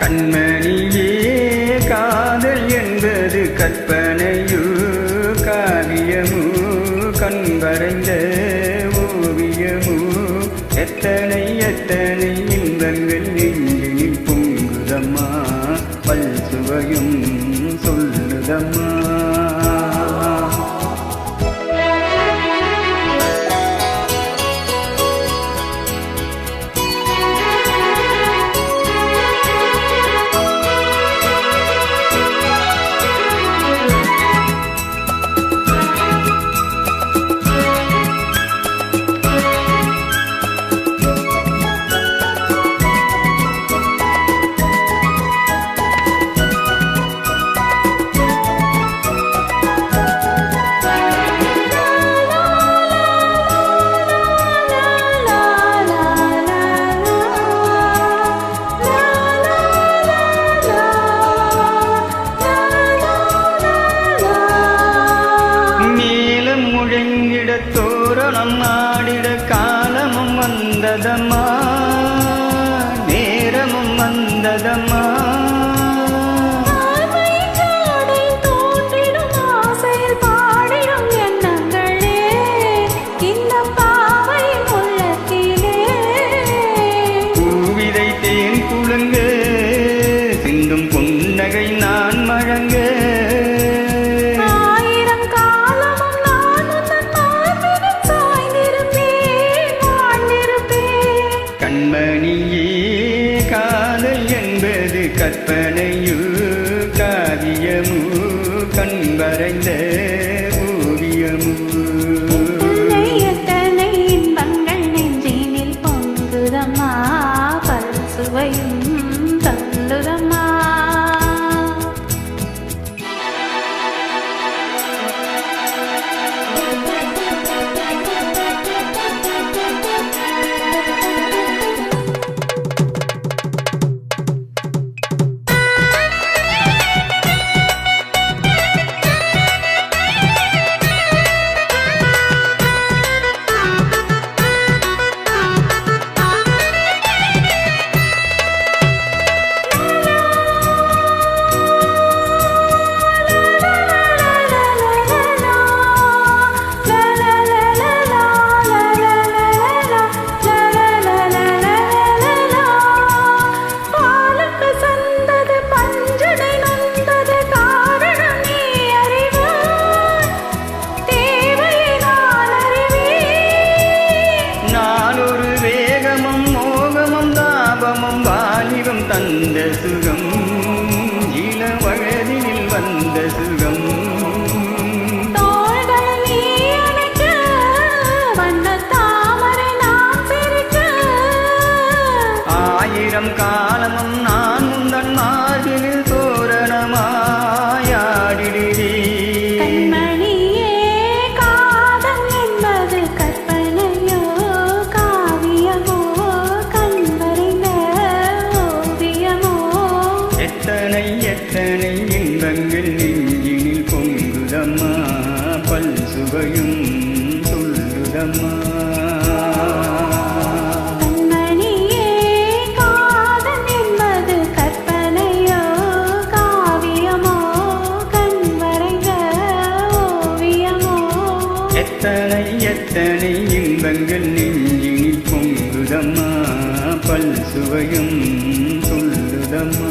கண்மணியே காதல் என்பது கற்பனையோ காவியமோ கண்வரைந்த ஓவியமோ எத்தனை எத்தனை இன்பங்கள் நெஞ்சினில் பொங்குதம்மா பல் சுவையும் சொல்லுதம்மா. தோரணம் ஆடிட காலமும் வந்ததம்மா நேரமும் வந்ததம்மா. பூவிதை தேன் குலுங்க சிந்தும் புன்னகை நான் மழங்க கண்மணியே காதல் என்பது கற்பனையோ காவியமோ கண்வரைந்த ஓவியமோ எத்தனை இன்பங்கள் நெஞ்சினில் பொங்குதம்மா பல் சுவையும் தள்ளுதம்மா. வாலிபம் தந்த சுகம் இள வயதில் வந்த சுகம் ஆயிரம் காலமும் நான் முந்தன் மார்பில் தோரணமாயாடிடுவே. எத்தனை எத்தனை இன்பங்கள் நெஞ்சினில் பொங்குதம்மா பல் சுவையும் சொல்லுதம்மா. கண்மணியே காதல் என்பது கற்பனையோ காவியமோ கண்வரைந்த ஓவியமோ எத்தனை எத்தனை இன்பங்கள் நெஞ்சினில் பொங்குதம்மா பல் சுவையும் சொல்லுதம்மா.